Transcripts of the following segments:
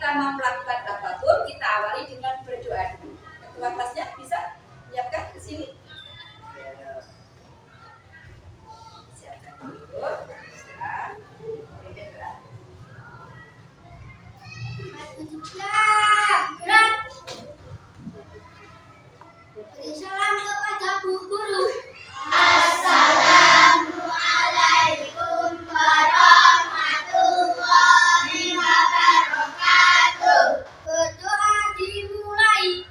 kita mau melakukan apapun, kita awali dengan berdoa dulu. Ketua kelasnya bisa menyiapkan ke sini. Siapkan dulu. Salam kepada Bu Guru. Assalamualaikum warahmatullahi wabarakatuh. Berdoa dimulai.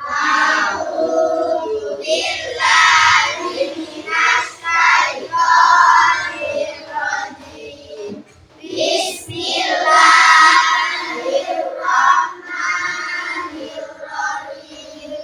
A'udzu billahi minasy syaithanir rajim. Bismillahirrahmanirrahim.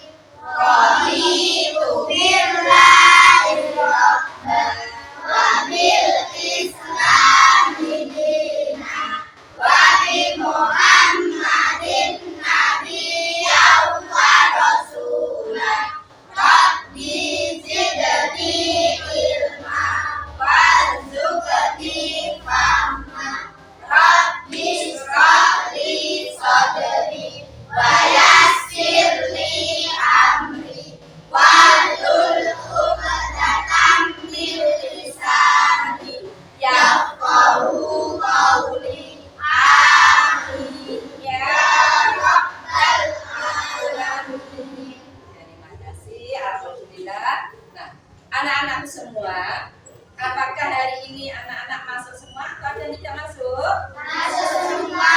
Raditu billahi rabban wa bil islami dinan wa bi Muhammadin nabiyyan wa rasulan. Rabbi zidni ilma warzuqni fahma. Rabbi shrah li sadri wa yassir li amri wahlul 'uqdatam min lisani yafqahu qawli. Amin ya rabbal alamin. Terima kasih, alhamdulillah. Nah, anak-anakku semua, apakah hari ini anak-anak masuk semua atau ada yang tidak masuk? Masuk semua.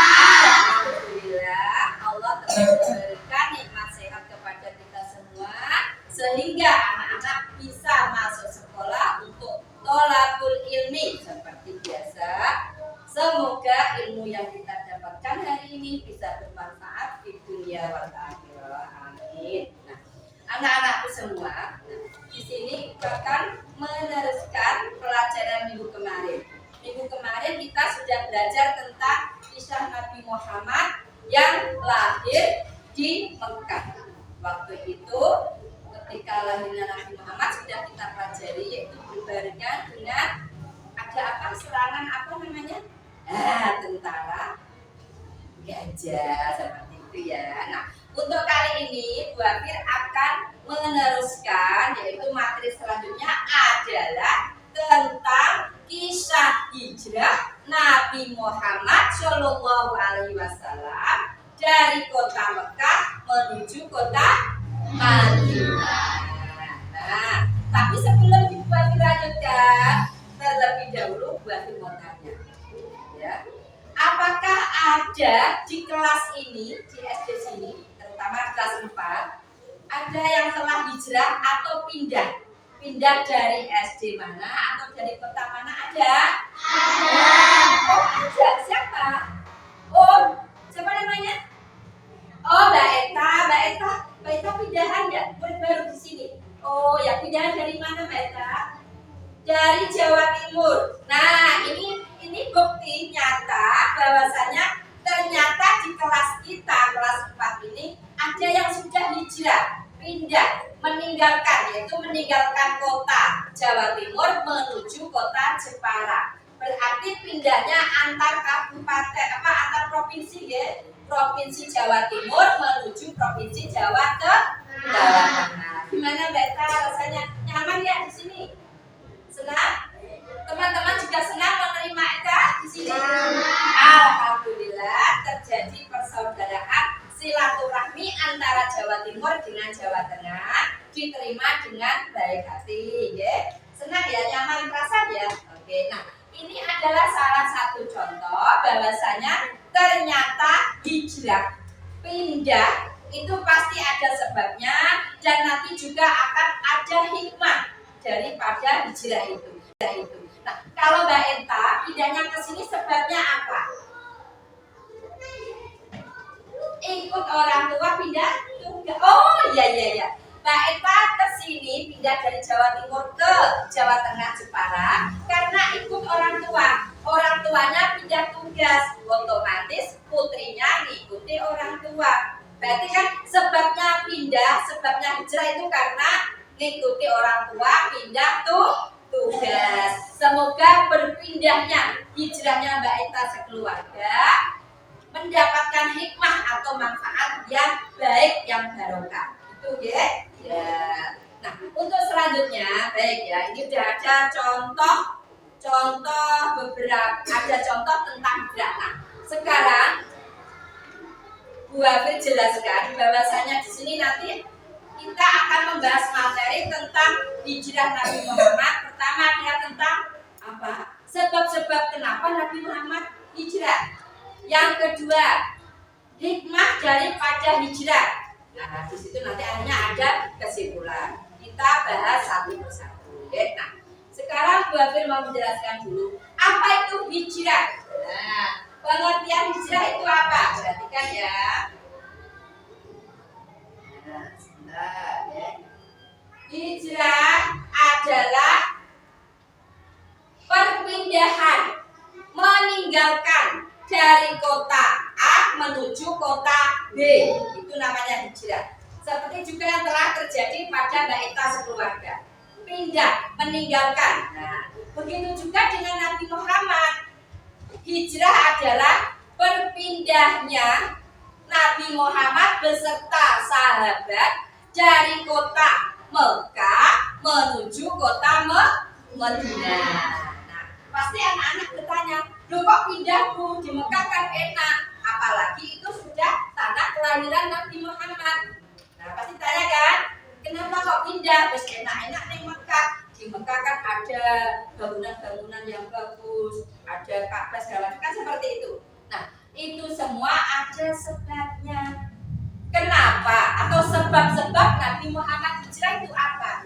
Alhamdulillah, Allah telah memberikan nikmat sehat kepada kita semua sehingga anak-anak bisa masuk sekolah untuk tholabul ilmi seperti biasa. Semoga ilmu yang kita dapatkan hari ini bisa bermanfaat di dunia wal akhirah. Amin. Nah, anak-anakku semua, di sini akan meneruskan pelajaran minggu kemarin. Minggu kemarin kita sudah belajar tentang kisah Nabi Muhammad yang lahir di Mekah. Waktu itu ketika lahirnya Nabi Muhammad sudah kita pelajari, yaitu berbarengan dengan ada apa, serangan apa namanya? Tentara gajah seperti itu ya. Nah, untuk kali ini Bu Afir akan meneruskan, yaitu materi selanjutnya adalah tentang kisah hijrah Nabi Muhammad Shallallahu Alaihi Wasallam dari kota Mekah menuju kota Madinah. Nah, tapi sebelum Bu Afir lanjutkan, terlebih dahulu Bu Afir mau tanya, ya, apakah ada di kelas ini, di SD sini, terutama kelas 4, ada yang telah hijrah atau pindah dari SD mana atau dari kota mana? Ada? Oh, ada. Siapa? Oh, siapa namanya? Oh, Mbak Eta pindahan ya, baru di sini. Oh, ya, pindahan dari mana Mbak Eta? Dari Jawa Timur. Nah, ini bukti nyata bahwasanya ternyata di kelas kita, kelas 4 ini ada yang sudah hijrah, pindah, meninggalkan kota Jawa Timur menuju kota Jepara. Berarti pindahnya antar kabupaten antar provinsi ya. Provinsi Jawa Timur menuju provinsi Jawa Tengah. Gimana Mbak Eta rasanya? Nyaman ya di sini? Senang? Teman-teman juga senang menerima Eta di sini? Alhamdulillah, terjadi persaudaraan silaturahmi antara Jawa Timur dengan Jawa Tengah diterima dengan baik hati, ya. Senang ya, nyaman, perasaan ya. Oke, nah ini adalah salah satu contoh bahwasanya ternyata hijrah, pindah itu pasti ada sebabnya dan nanti juga akan ada hikmah daripada hijrah itu. Nah, kalau Mbak Eta pindahnya ke sini sebabnya apa? Ikut orang tua pindah? Oh iya. Mbak Eta ke sini pindah dari Jawa Timur ke Jawa Tengah Jepara karena ikut orang tua. Orang tuanya pindah tugas, otomatis putrinya ngikuti orang tua. Berarti kan sebabnya pindah, sebabnya hijrah itu karena ngikuti orang tua, pindah tugas. Semoga berpindahnya hijrahnya Mbak Eta sekeluarga mendapatkan hikmah atau manfaat yang baik, yang barokah. Itu ya. Ya. Nah, untuk selanjutnya, baik ya, ini sudah ada contoh beberapa, ada contoh tentang hijrah. Nah, sekarang Bu Hafid jelaskan bahwasanya di sini nanti kita akan membahas materi tentang hijrah Nabi Muhammad. Pertama adalah tentang apa? Sebab-sebab kenapa Nabi Muhammad hijrah. Yang kedua, hikmah daripada hijrah. Nah, di situ nanti akhirnya ada kesimpulan. Kita bahas satu persatu. Nah, sekarang Bu Hafid mau menjelaskan dulu apa itu hijrah. Nah, pengertian hijrah itu apa? Perhatikan ya. Nah, sebentar ya. Hijrah adalah perpindahan, meninggalkan dari kota A menuju kota B. Itu namanya hijrah. Seperti juga yang telah terjadi pada Mbak Ita sekeluarga. Pindah, meninggalkan. Nah, begitu juga dengan Nabi Muhammad. Hijrah adalah berpindahnya Nabi Muhammad beserta sahabat dari kota Mekah menuju kota Madinah. Nah, pasti anak-anak bertanya, loh kok pindah Bu? Di Mekah kan enak. Apalagi itu sudah tanah kelahiran Nabi Muhammad. Nah, pasti tanya kan, kenapa kok pindah? Terus enak-enak di Mekah. Di Mekah kan ada bangunan-bangunan yang bagus, ada Ka'bah segala macam, kan seperti itu. Nah, itu semua ada sebabnya. Kenapa? Atau sebab-sebab Nabi Muhammad hijrah itu apa?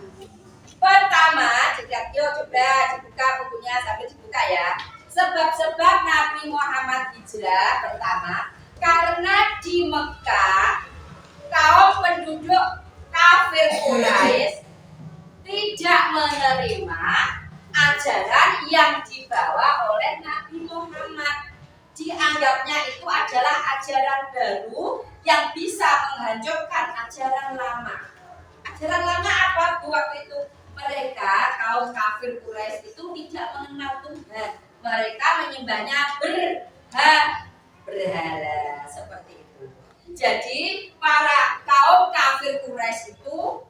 Pertama, coba dibuka bukunya sampai dibuka ya. Sebab-sebab Nabi Muhammad hijrah pertama, karena di Mekah kaum penduduk kafir Quraisy tidak menerima ajaran yang dibawa oleh Nabi Muhammad. Dianggapnya itu adalah ajaran baru yang bisa menghancurkan ajaran lama. Ajaran lama apa Bu waktu itu? Mereka kaum kafir Quraisy itu tidak mengenal Tuhan. Mereka menyembahnya berhala seperti itu. Jadi para kaum kafir Quraisy itu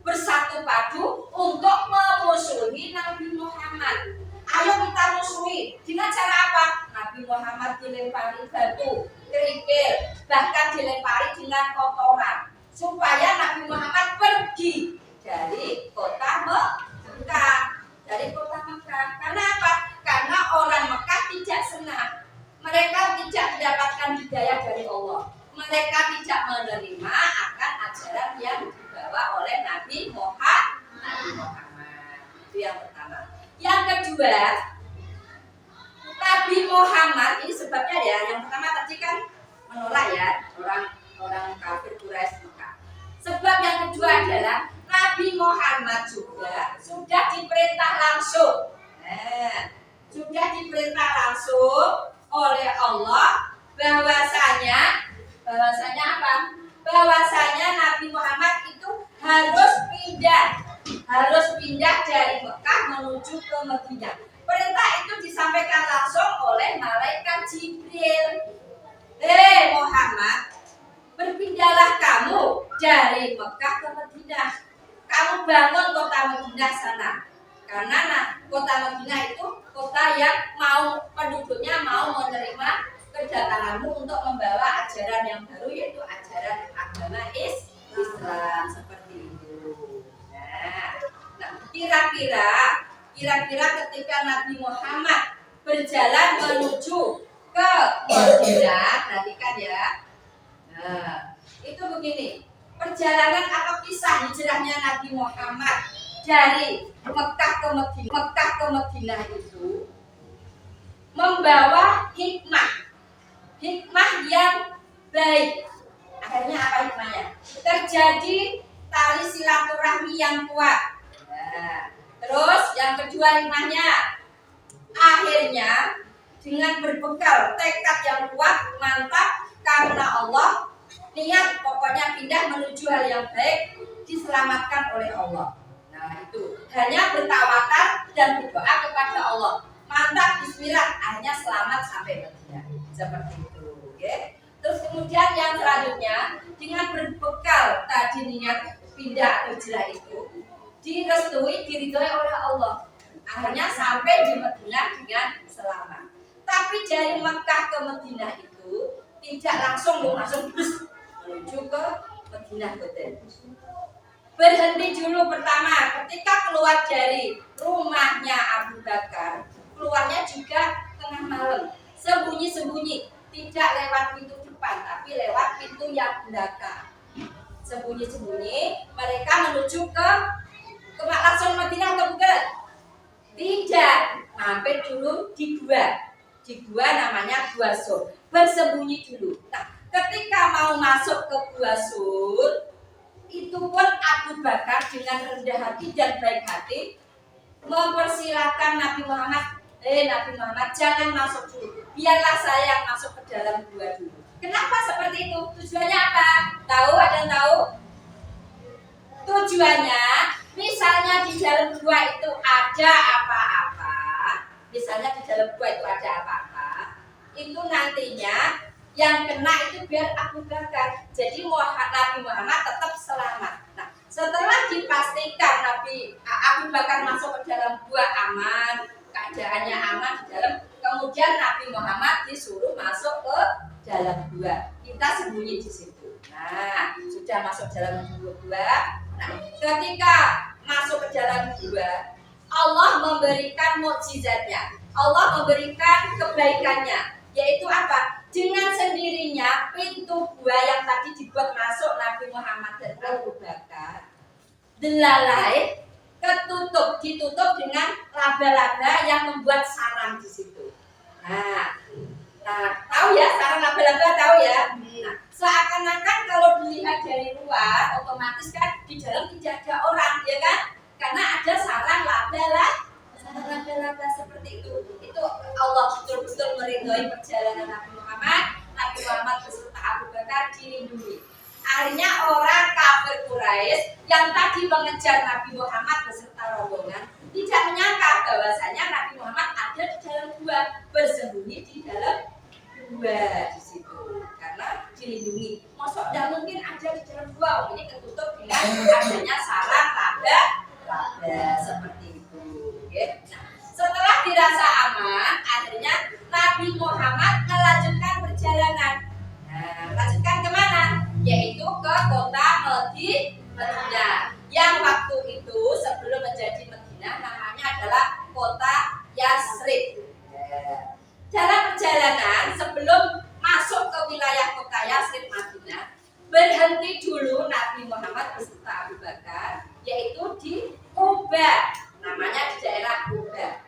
bersatu padu untuk memusuhi Nabi Muhammad. Ayo kita musuhi. Dengan cara apa? Nabi Muhammad dilempari batu, kerikil, bahkan dilempari dengan kotoran supaya Nabi Muhammad pergi dari kota Mekah. Karena apa? Karena orang Mekah tidak senang. Mereka tidak mendapatkan hidayah dari Allah. Mereka tidak menerima akan ajaran yang dibawa oleh Nabi Muhammad. Itu yang pertama. Yang kedua, Nabi Muhammad ini sebabnya ya. Yang pertama tadi kan menolak ya orang kafir Quraisy Mekah. Sebab yang kedua adalah Nabi Muhammad juga sudah diperintah langsung. Sudah diperintah langsung oleh Allah bahwasanya apa? Bahwasanya Nabi Muhammad itu harus pindah dari Mekah menuju ke Madinah. Perintah itu disampaikan langsung oleh malaikat Jibril. Muhammad, berpindahlah kamu dari Mekah ke Madinah. Kamu bangun kota Madinah sana. Karena kota Madinah itu kota yang penduduknya mau menerima kedatanganmu untuk membawa ajaran yang baru, yaitu ajaran agama Islam seperti itu. Nah, kira-kira ketika Nabi Muhammad berjalan menuju ke Madinah, perhatikan ya. Nah, itu begini. Perjalanan atau kisah hijrahnya Nabi Muhammad dari Mekah ke Madinah itu membawa hikmah yang baik. Akhirnya apa hikmahnya? Terjadi tali silaturahmi yang kuat. Nah, terus yang kedua hikmahnya, akhirnya dengan berbekal tekad yang kuat, mantap, karena Allah niat pokoknya pindah menuju hal yang baik, diselamatkan oleh Allah. Nah itu hanya bertawakal dan berdoa kepada Allah. Mantap, bismillah, akhirnya selamat sampai Madinah. seperti itu. Okay? Terus kemudian yang selanjutnya dengan berbekal tadi niat pindah atau hijrah itu direstui, diridhoi oleh Allah. Akhirnya sampai di Madinah dengan selamat. Tapi dari Mekah ke Madinah itu tidak langsung menuju ke Madinah betul. Berhenti dulu pertama ketika keluar dari rumahnya Abu Bakar, keluarnya juga tengah malam, sembunyi-sembunyi, tidak lewat pintu depan tapi lewat pintu yang belakang. Sembunyi-sembunyi mereka menuju ke langsung Madinah atau bukan? Tidak, mampir dulu di gua namanya Gua Sur, bersembunyi dulu. Nah, ketika mau masuk ke Gua Sur, itu pun Abu Bakar dengan rendah hati dan baik hati mempersilahkan Nabi Muhammad, Nabi Muhammad jangan masuk dulu, biarlah saya yang masuk ke dalam gua dulu. Kenapa seperti itu? Tujuannya apa? Tahu? Ada yang tahu? Tujuannya, misalnya di dalam gua itu ada apa-apa, misalnya di dalam gua itu ada apa-apa, itu nantinya yang kena itu biar Abu Bakar. Jadi Nabi Muhammad tetap selamat. Nah, setelah dipastikan Abu Bakar masuk ke dalam gua aman, keadaannya aman di dalam, kemudian Nabi Muhammad disuruh masuk ke dalam gua. Kita sembunyi di situ. Nah, sudah masuk dalam gua. Nah, ketika masuk ke dalam gua, Allah memberikan mukjizatnya. Allah memberikan kebaikannya, yaitu apa? Dengan sendirinya pintu gua yang tadi dibuat masuk Nabi Muhammad dan Abu Bakar delalai ditutup dengan laba-laba yang membuat sarang di situ. Nah, tahu ya sarang laba-laba, tahu ya? Nah, seakan-akan kalau dilihat dari luar otomatis kan di dalam tidak ada orang, ya kan? Karena ada sarang laba-laba seperti itu. Itu Allah betul-betul meridhoi perjalanan Nabi Muhammad. Nabi Muhammad beserta Abu Bakar dilindungi. Akhirnya orang kafir Quraisy yang tadi mengejar Nabi Muhammad beserta rombongan tidak menyangka bahwasanya Nabi Muhammad ada di dalam gua, bersembunyi di dalam gua di situ karena dilindungi. Masuk tidak mungkin ada di dalam gua, ini ketutup dengan adanya sarang laba seperti itu. Okay? Nah, setelah dirasa aman, akhirnya Nabi Muhammad melanjutkan perjalanan. Nah, melanjutkan kemana? Yaitu ke kota Madinah. Yang waktu itu sebelum menjadi Madinah namanya adalah kota Yasrib. Dalam perjalanan sebelum masuk ke wilayah kota Yasrib Madinah, berhenti dulu Nabi Muhammad beserta Abu Bakar, yaitu di Quba. Namanya di daerah Quba.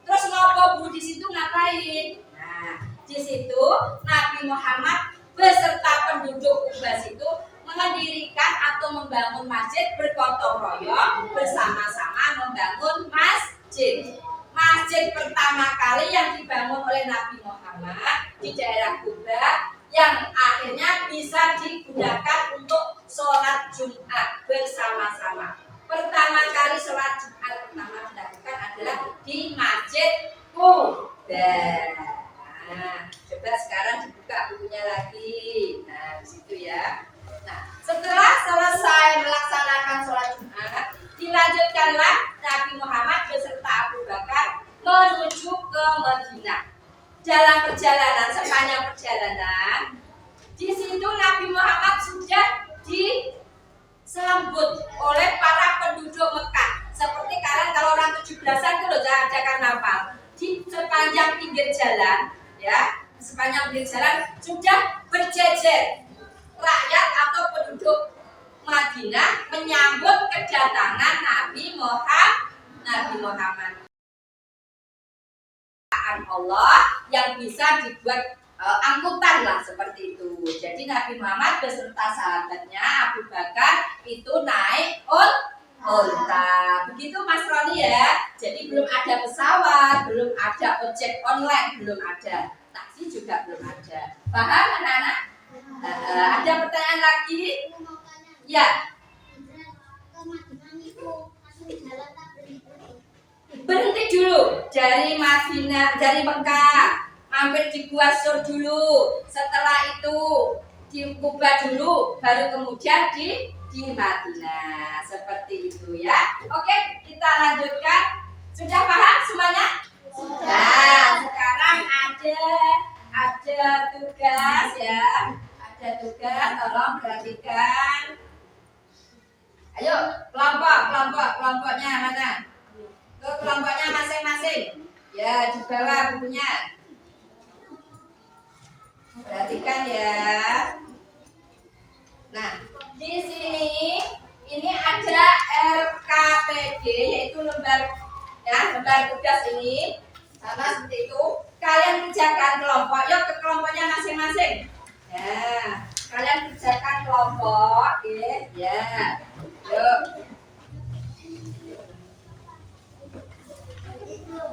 Terus ngopo di situ ngapain? Nah, di situ Nabi Muhammad beserta penduduk Quba situ mendirikan atau membangun masjid bergotong royong, bersama-sama membangun masjid. Masjid pertama kali yang dibangun oleh Nabi Muhammad di daerah Quba yang akhirnya bisa digunakan untuk sholat Jumat bersama-sama. Pertama kali sholat Jumat pertama dilakukan adalah di Masjid Quba. Nah, coba sekarang dibuka bukunya lagi. Nah, di situ ya. Nah, setelah selesai melaksanakan sholat Jumat, dilanjutkanlah Nabi Muhammad beserta Abu Bakar menuju ke Madinah. Dalam perjalanan, sepanjang perjalanan, di situ Nabi Muhammad sudah disambut oleh para penduduk Mekah. Seperti kalau orang 17-an itu loh, ada karnaval. Di sepanjang pinggir jalan, ya, sepanjang pinggir jalan sudah berjejer rakyat atau penduduk Madinah menyambut kedatangan Nabi Muhammad. Allah yang bisa dibuat angkutan lah seperti itu. Jadi Nabi Muhammad beserta sahabatnya Abu Bakar itu naik unta. Begitu Mas Roni ya. Jadi belum ada pesawat, belum ada ojek online, belum ada. Taksi juga belum ada. Paham anak-anak? Ada pertanyaan lagi? Ya. Berhenti dulu dari Madinah, dari Mekah mampir di Gua Sur dulu. Setelah itu di Kuba dulu, baru kemudian di Madinah. Seperti itu ya. Oke, kita lanjutkan. Sudah paham semuanya? Nah, sekarang ada tugas ya. Ada tugas, tolong perhatikan. Ayo, kelompoknya mana? Ke kelompoknya masing-masing. Ya, di bawah bukunya. Perhatikan ya. Nah, di sini ini ada LKPD, yaitu lembar tugas ini. Sama seperti itu. Kalian kerjakan kelompok. Yuk ke kelompoknya masing-masing. Ya, kalian kerjakan kelompok, ya. Yuk.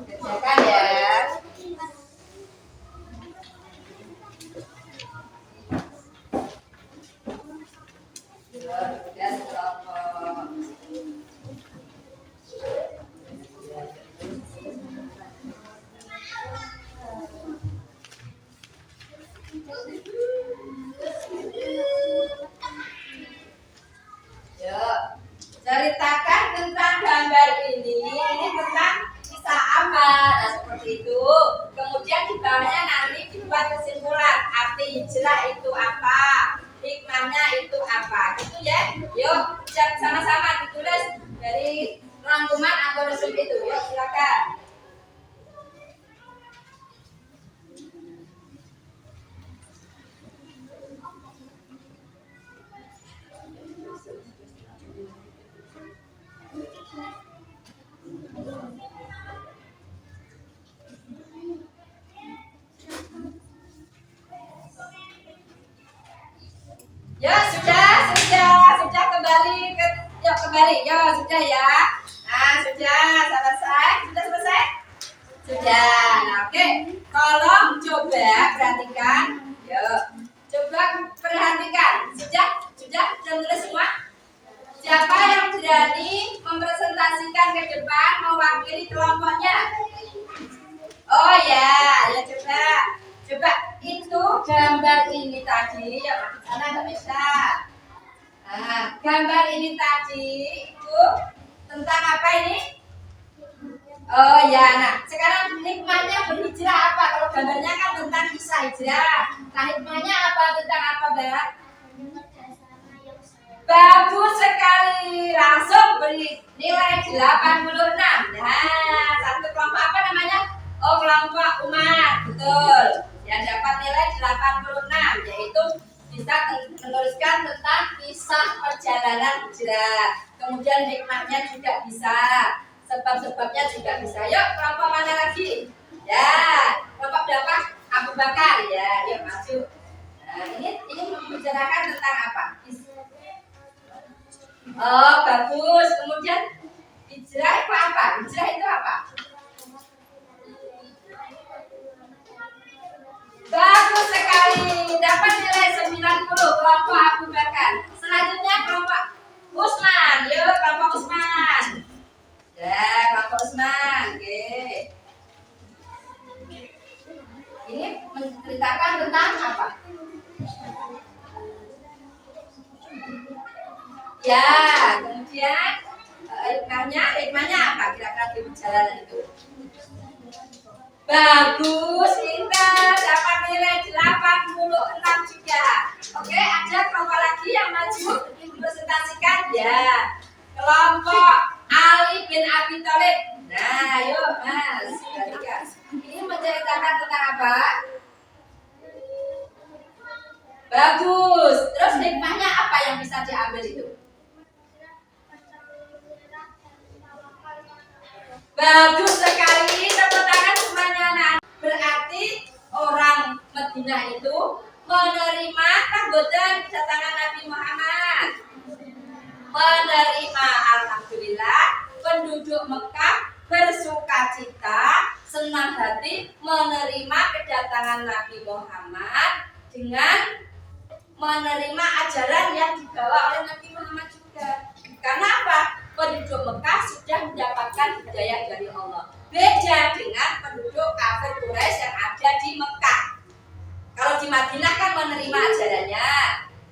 Kerjakan ya. Tugas kelompok. Yuk, ceritakan tentang gambar ini tentang kisah apa? Nah, seperti itu. Kemudian di bawahnya nanti dibuat kesimpulan. Arti hijrah itu apa? Hikmahnya itu apa? Gitu ya. Yuk, sama-sama ditulis dari rangkuman atau resume itu. Yuk, silakan. Ya sudah kembali. Ya sudah ya. Nah sudah selesai. Sudah. Nah oke. Tolong coba perhatikan. Yuk. Coba perhatikan. Sudah tulis semua. Siapa yang berani mempresentasikan ke depan mewakili kelompoknya? Oh ya coba itu gambar ini tadi ya sana nggak bisa. Nah, gambar ini tadi itu tentang apa ini? Oh ya, nah sekarang hikmahnya berhijrah apa? Kalau gambarnya kan tentang kisah hijrah. Nah hikmahnya apa tentang apa, Mbak? Bagus sekali, langsung beri nilai 86. Nah, satu kelompok apa namanya? Oh, kelompok umat, betul. Yang dapat nilai 86, yaitu bisa menuliskan tentang kisah perjalanan hijrah. Kemudian hikmahnya juga bisa, sebab-sebabnya juga bisa. Yuk, kelompok mana lagi? Ya, kelompok berapa? Abu Bakar ya, yuk maju. Nah, ini membicarakan tentang apa? Oh, bagus. Kemudian hijrah itu apa? Hijrah itu apa? Bagus sekali. Dapat nilai 90 kelompok Abu Bakar. Selanjutnya kelompok Usman. Yuk, kelompok Usman. Ya, kelompok Usman. Oke. Ini menceritakan tentang apa? Ya, kemudian hikmahnya apa? Kira-kira di perjalanan itu. Bagus, pintar, dapat nilai 86 juga. Oke, ada kelompok lagi yang maju presentasikan ya. Kelompok Ali bin Abi Thalib. Nah, yuk Mas, perhatikan. Ini menceritakan tentang apa? Bagus. Terus hikmahnya apa yang bisa diambil itu? Bagus sekali, tepuk tangan semuanya. Nah, berarti orang Madinah itu menerima kedatangan kedatangan Nabi Muhammad. Menerima, alhamdulillah. Penduduk Mekah bersukacita, senang hati menerima kedatangan Nabi Muhammad dengan menerima ajaran yang dibawa oleh Nabi Muhammad juga. Karena apa? Penduduk Mekah sudah mendapatkan hidayah dari Allah. Beda dengan penduduk kafir Quraisy yang ada di Mekah. menerima ajarannya,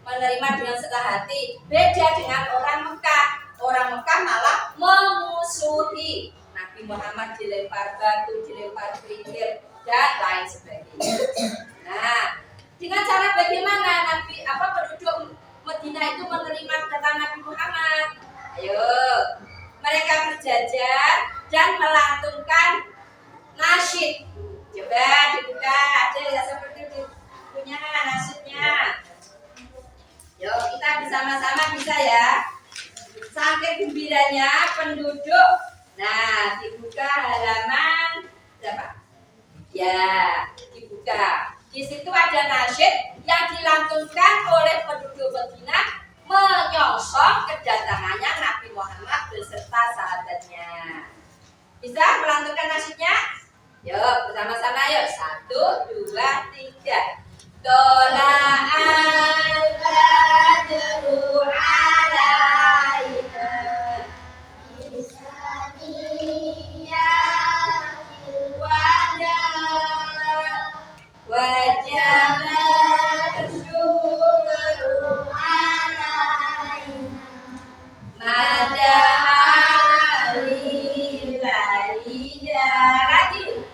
menerima dengan senang hati. Beda dengan orang Mekah. Orang Mekah malah memusuhi. Nabi Muhammad dilempar batu, dilempar kerikil, dan lain sebagainya. Nah, dengan cara bagaimana penduduk Madinah itu menerima kedatangan Nabi Muhammad? Ayo, mereka berjajar dan melantunkan nasyid. Coba dibuka, ada ya seperti itu punya nasyidnya. Yuk kita bersama-sama bisa ya. Saking gembiranya penduduk. Nah, dibuka halaman berapa? Ya, dibuka. Di situ ada nasyid yang dilantunkan oleh penduduk Madinah menyongsong kedatangannya Nabi Muhammad beserta sahabatnya. Bisa melantunkan nasyidnya? Yuk, bersama-sama yuk. 1, 2, 3. Tola'al badru alaina bisaniyatil wada wajabat syukru alaina madahali laida lagi.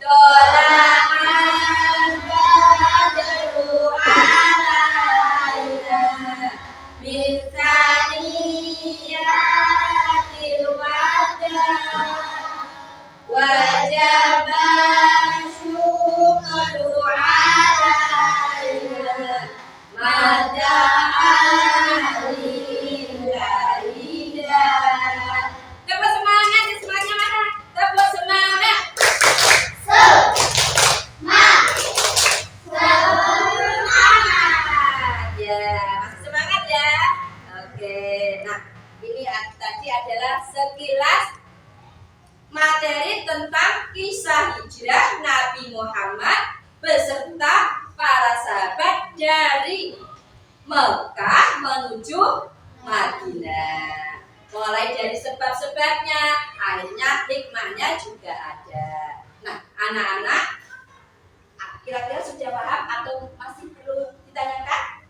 Tola'al badru alaina bisaniyatil wada wajabat syukru alaina madahali laida. Tepuk semangat, semangatnya mana? Tepuk semangat. Ya, masih semangat ya. Oke, nah ini tadi adalah sekilas materi tentang kisah hijrah Nabi Muhammad beserta para sahabat dari Mekah menuju Madinah. Mulai dari sebab-sebabnya, akhirnya hikmahnya juga ada. Nah, anak-anak kira-kira sudah paham atau masih perlu ditanyakan?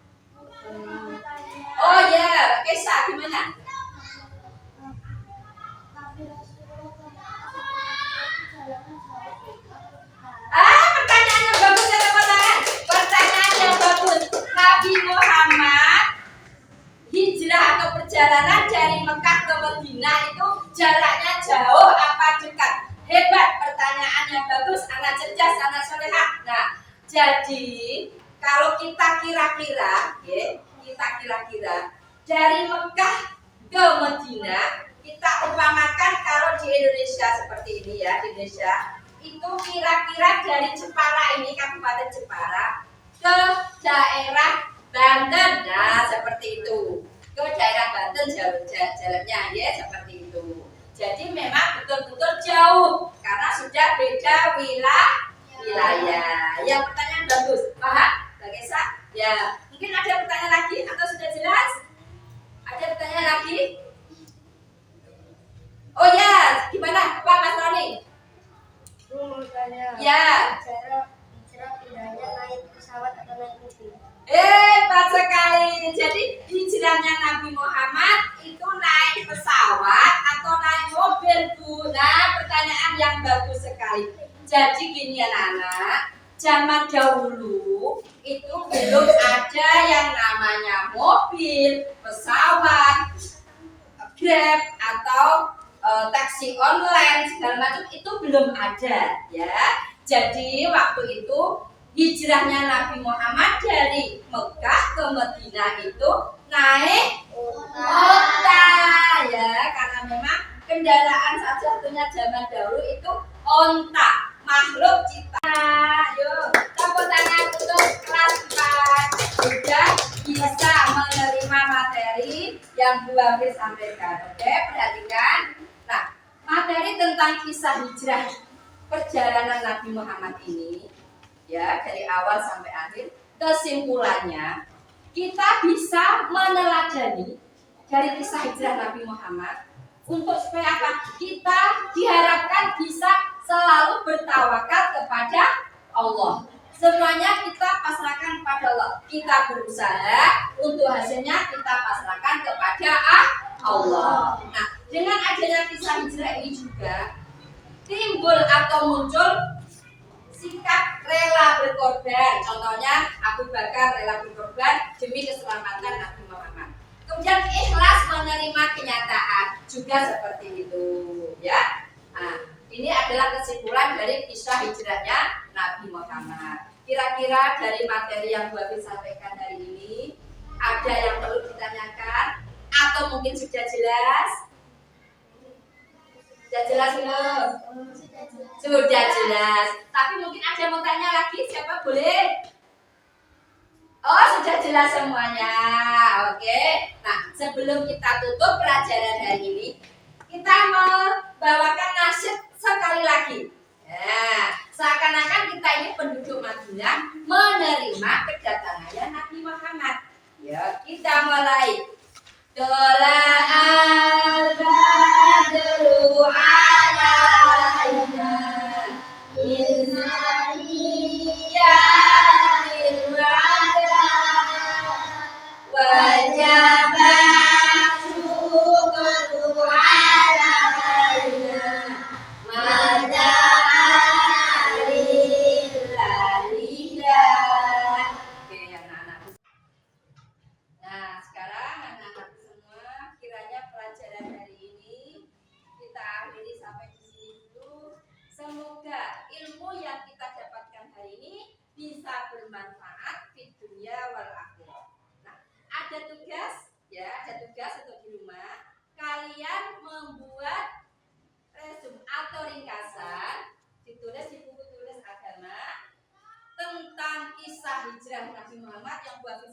Oh ya, Kesa gimana? Pertanyaan yang bagus ya teman-teman. Pertanyaan yang bagus. Nabi Muhammad hijrah atau perjalanan dari Mekah ke Madinah itu jaraknya jauh apa dekat? Hebat, pertanyaan yang bagus, anak cerdas, anak solehah. Nah, jadi kalau kita kira-kira dari Mekah ke Madinah, kita umpamakan kalau di Indonesia seperti ini ya, di Indonesia itu kira-kira dari Jepara ini, Kabupaten Jepara ke daerah Banten. Nah, seperti itu. Ke daerah Banten jalannya ya seperti itu. Jadi memang betul-betul jauh karena sudah beda wilayah. Ya, pertanyaan bagus. Paham? Mbak Kesa? Ya, mungkin ada pertanyaan lagi atau sudah jelas? Ada pertanyaan lagi? Oh ya, gimana Pak Mas Roni? Mau tanya. Ya. Cara pindahnya naik pesawat atau naik mobil? Hebat sekali. Jadi hijrahnya Nabi Muhammad itu naik pesawat atau naik mobil, Bu? Nah, pertanyaan yang bagus sekali. Jadi gini anak-anak, zaman dahulu itu belum ada yang namanya mobil, pesawat, Grab atau taksi online segala macam itu belum ada ya. Jadi waktu itu hijrahnya Nabi Muhammad dari Mekah ke Madinah itu naik onta ya, karena memang kendaraan satu-satunya zaman dahulu itu onta, makhluk ciptaan. Yuk, tepuk tangan untuk kelas 4 sudah bisa menerima materi yang Bu Amir sampaikan. Oke, perhatikan. Nah, materi tentang kisah hijrah perjalanan Nabi Muhammad ini ya, dari awal sampai akhir, kesimpulannya kita bisa meneladani dari kisah hijrah Nabi Muhammad untuk supaya apa? Kita diharapkan bisa selalu bertawakal kepada Allah. Semuanya kita pasrahkan kepada Allah. Kita kita berusaha, untuk hasilnya kita pasrahkan kepada Allah. Nah, dengan adanya kisah hijrah ini juga timbul atau muncul sikap rela berkorban. Contohnya Abu Bakar rela berkorban demi keselamatan Nabi Muhammad. Kemudian ikhlas menerima kenyataan juga seperti itu, ya. Nah, ini adalah kesimpulan dari kisah hijrahnya Nabi Muhammad. Kira-kira dari materi yang Bu Abi sampaikan hari ini, ada yang perlu ditanyakan atau mungkin sudah jelas? Sudah jelas belum? Sudah jelas. Tapi mungkin ada yang mau tanya lagi, siapa boleh? Oh, sudah jelas semuanya. Oke. Nah, sebelum kita tutup pelajaran hari ini, kita membawakan nasyid sekali lagi. Ya, seakan-akan kita ini penduduk Madinah menerima kedatangannya Nabi Muhammad. Ya, kita mulai. Dola al-badru alaina innaniyatil wa'ala wajabat syukru alaina mada'alillalillah. Oke, anak-anak. Nah, sekarang anak-anak semua, kiranya pelajaran hari ini kita akhiri sampai di sini dulu. Semoga ilmu yang kita dapatkan hari ini bisa bermanfaat di dunia wal akhirah. Nah, ada tugas untuk di rumah. Kalian membuat resume atau ringkasan, ditulis di buku tulis agama tentang kisah hijrah Nabi Muhammad yang Bu Abi